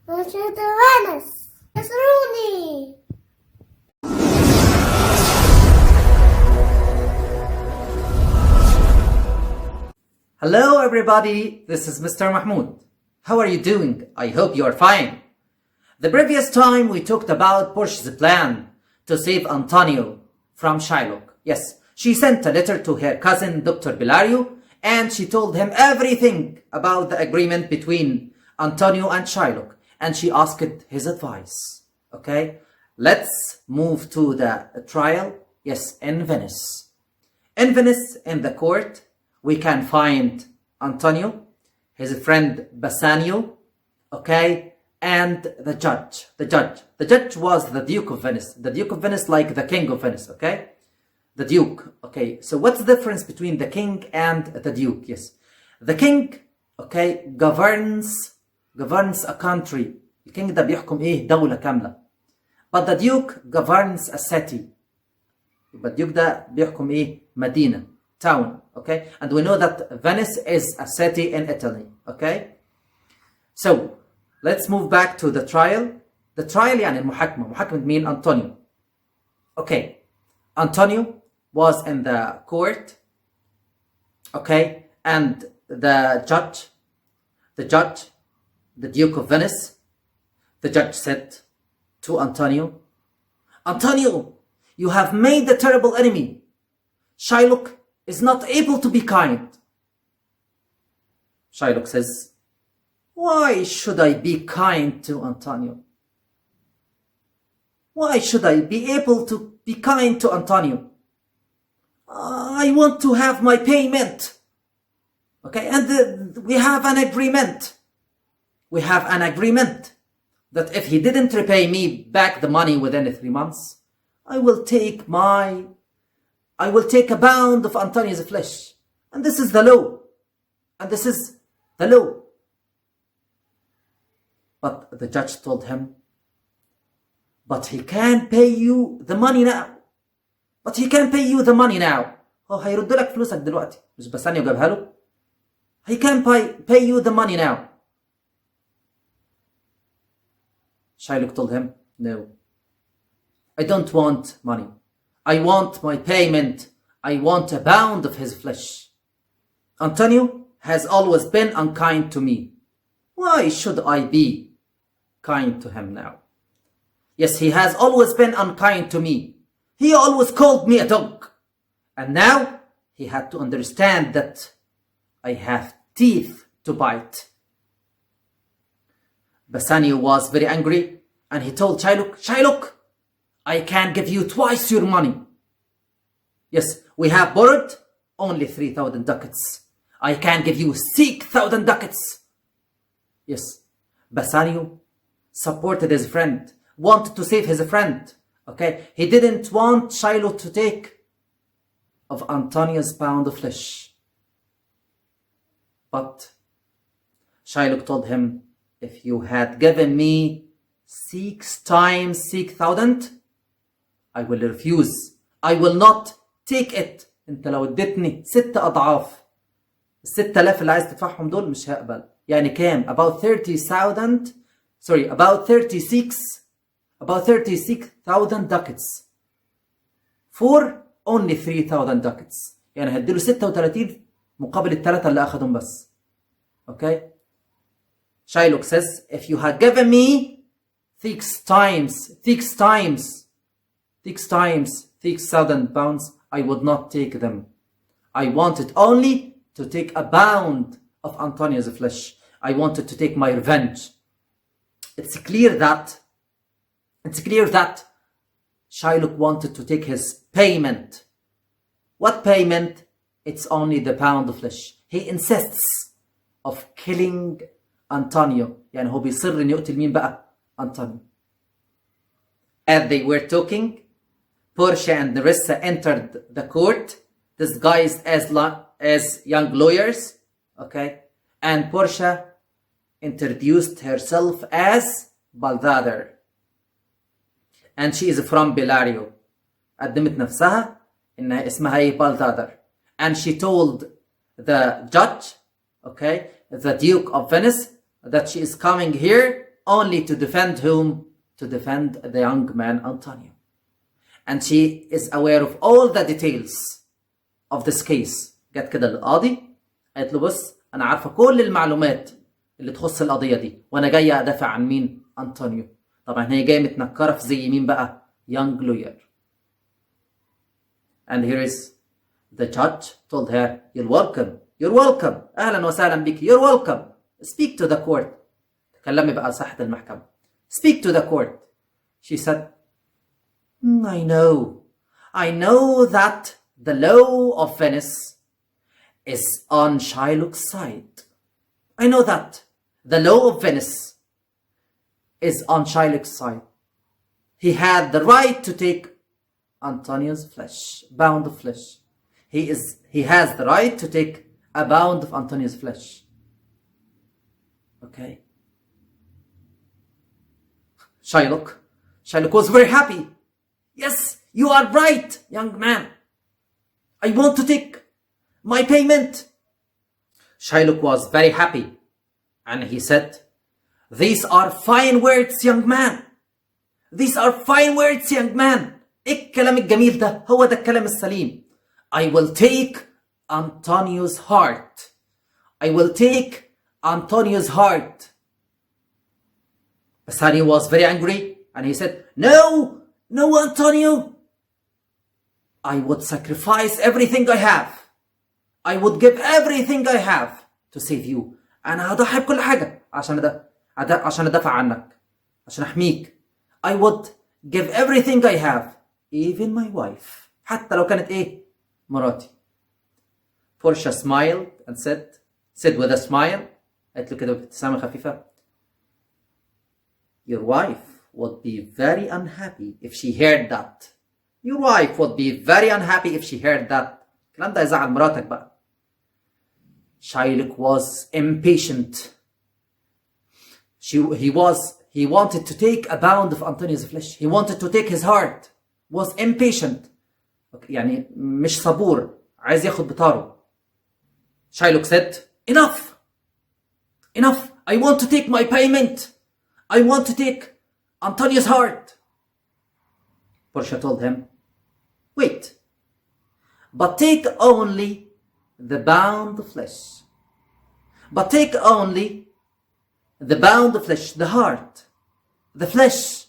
to venice. It's Rooney. Hello everybody, this is Mr. Mahmoud. How are you doing? I hope you are fine. The previous time we talked about Portia's plan to save Antonio from Shylock. Yes, she sent a letter to her cousin Dr. Bellario and she told him everything about the agreement between Antonio and Shylock and she asked his advice. Okay, let's move to the trial. Yes, in Venice. In Venice, in the court, we can find Antonio, his friend Bassanio, okay, and the judge. The judge was the Duke of Venice. The Duke of Venice, like the King of Venice, okay? The Duke, okay. So what's the difference between the King and the Duke? Yes. The King, okay, governs a country. The King ده بيحكم إيه؟ دولة كاملة. But the Duke governs a city. But Duke ده بيحكم إيه؟ مدينة. Town, okay, and we know that Venice is a city in Italy, okay. So let's move back to the trial. The trial يعني المحاكمة. محاكمة مين؟ Antonio. Okay, Antonio was in the court, okay, and the Duke of Venice, the judge said to Antonio, Antonio, you have made a terrible enemy. Shylock is not able to be kind. Shylock says, why should I be kind to Antonio? Why should I be able to be kind to Antonio? I want to have my payment. Okay, and we have an agreement. We have an agreement that if he didn't repay me back the money within 3 months, I will take a pound of Antonio's flesh. And this is the law. And this is the law. But the judge told him, but he can't pay you the money now. But he can't pay you the money now. هيرد لك فلوسك دلوقتي. مش بسانيو جابها له. He can't pay you the money now. Shylock told him, no. I don't want money. I want my payment. I want a pound of his flesh. Antonio has always been unkind to me. Why should I be kind to him now? Yes, he has always been unkind to me. He always called me a dog. And now he had to understand that I have teeth to bite. Bassanio was very angry and he told Shylock, I can give you twice your money. Yes, we have borrowed only 3,000 ducats. I can give you 6,000 ducats. Yes, Bassanio supported his friend, wanted to save his friend. Okay, he didn't want Shylock to take of Antonio's pound of flesh. But Shylock told him, if you had given me 6 times 6,000, I will refuse. I will not take it. انت لو اديتني 6 اضعاف ال 6,000 اللي عايز تدفعهم دول مش هقبل. يعني كام؟ about 36,000 ducats for only 3,000 ducats. يعني هديله 36 مقابل الثلاثة اللي اخدهم بس. Okay? Shylock says, if you had given me 6 times 6,000 pounds, I would not take them. I wanted only to take a pound of Antonio's flesh. I wanted to take my revenge. It's clear that Shylock wanted to take his payment. What payment? It's only the pound of flesh. He insists of killing Antonio. يعني هو بيصر إنه يقتل مين بقى؟ Antonio. As they were talking, Portia and Nerissa entered the court, disguised as young lawyers, okay? And Portia introduced herself as Balthazar. And she is from Bellario. قدمت نفسها إنها اسمها إيه Balthazar. And she told the judge, okay, the Duke of Venice, that she is coming here only to defend whom? To defend the young man Antonio. And she is aware of all the details of this case. جت كده للقاضي قالت له بص أنا عارفة كل المعلومات اللي تخص القضية دي وأنا جاية أدافع عن مين؟ أنطونيو. طبعا هي جاية متنكرة في زي مين بقى؟ young lawyer. And here is the judge told her, you're welcome. You're welcome. أهلا وسهلا بك. You're welcome. Speak to the court. تكلمي بقى ساحة المحكمة. Speak to the court. She said, I know that the law of Venice is on Shylock's side. I know that the law of Venice is on Shylock's side. He had the right to take Antonio's flesh, pound of flesh. He has the right to take a pound of Antonio's flesh. Okay. Shylock was very happy. Yes, you are right, young man. I want to take my payment. Shylock was very happy. And he said, these are fine words, young man. These are fine words, young man. إيه الكلام الجميل ده؟ هو ده الكلام السليم. I will take Antonio's heart. I will take Antonio's heart. Bassanio was very angry and he said, no, Antonio. I would sacrifice everything I have. I would give everything I have to save you. أنا هضحي بكل حاجة عشان أدافع عنك. عشان أحميك. I would give everything I have. Even my wife. حتى لو كانت إيه؟ مراتي. Portia smiled and said with a smile. قالت له كده بابتسامة خفيفة. Your wife would be very unhappy if she heard that. Your wife would be very unhappy if she heard that. الكلام ده يزعل مراتك بقى. Shylock was impatient. He wanted to take a pound of Antonio's flesh. He wanted to take his heart. Was impatient. يعني مش صبور. عايز ياخد بطاره. Shylock said, enough. I want to take my payment. I want to take Antonio's heart. Portia told him, wait. But take only the pound of flesh. But take only the pound of flesh, the heart, the flesh.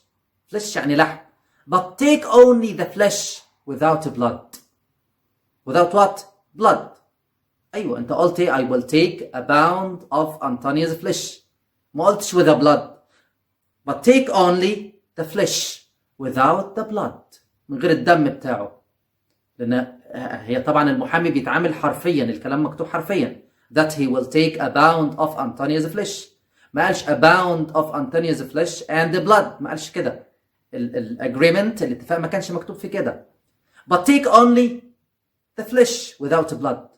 Flesh يعني لحم. But take only the flesh without blood. Without what? Blood. أيوة أنت قلت I will take a pound of Antonio's flesh. ما قلتش with the blood. But take only the flesh without the blood. من غير الدم بتاعه. لأن هي طبعا المحامي بيتعامل حرفيا. الكلام مكتوب حرفيا. That he will take a pound of Antonio's flesh. ما قالش a pound of Antonio's flesh and the blood. ما قالش كده. الagreement الاتفاق ما كانش مكتوب في كده. But take only the flesh without the blood.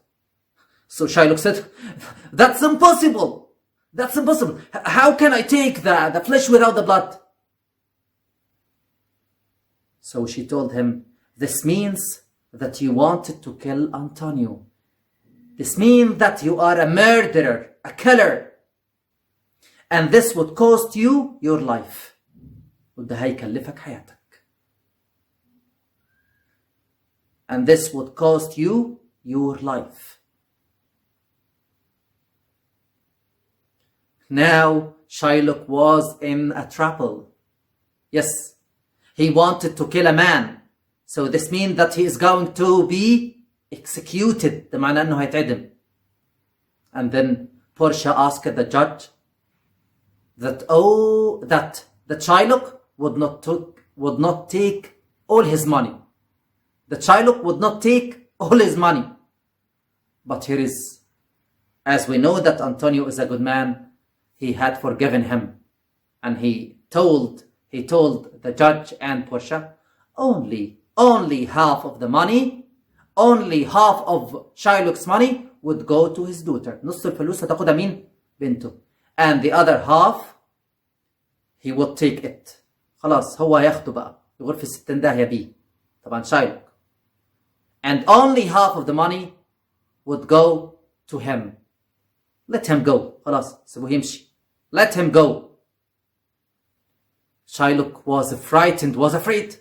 So Shylock said, that's impossible. That's impossible. How can I take the flesh without the blood? So she told him, this means that you wanted to kill Antonio. This means that you are a murderer, a killer. And this would cost you your life. وده هيكلفك حياتك. And this would cost you your life. Now Shylock was in a trouble. Yes, he wanted to kill a man. So this means that he is going to be executed. ده معناه انه هيتعدم. And then Portia asked the judge that Shylock would not take all his money. That Shylock would not take all his money. But here is, as we know that Antonio is a good man, he had forgiven him. And he told the judge and Portia, only half of the money, only half of Shylock's money would go to his daughter. نص الفلوس هتاخدها مين؟ بنته. And the other half, he would take it. خلاص هو هياخده بقى. يغرف الستين داهية بيه. طبعا Shylock. And only half of the money would go to him. Let him go. خلاص سيبوه يمشي. Let him go. Shylock was frightened, was afraid.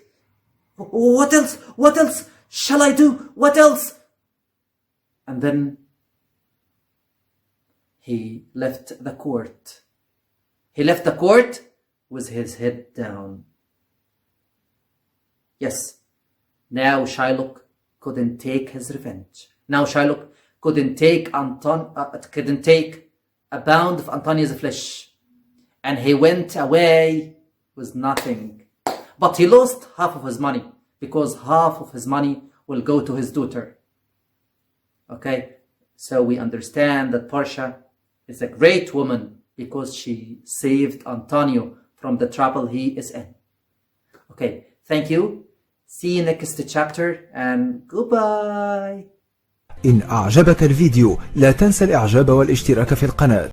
What else? What else shall I do? What else? And then he left the court. He left the court with his head down. Yes, now Shylock couldn't take his revenge. Now Shylock couldn't take a pound of Antonia's flesh. And he went away with nothing. But he lost half of his money, because half of his money will go to his daughter. Okay, so we understand that Portia is a great woman because she saved Antonio from the trouble he is in. Okay, thank you. See you next chapter and goodbye. إن أعجبك الفيديو لا تنسى الإعجاب والاشتراك في القناة.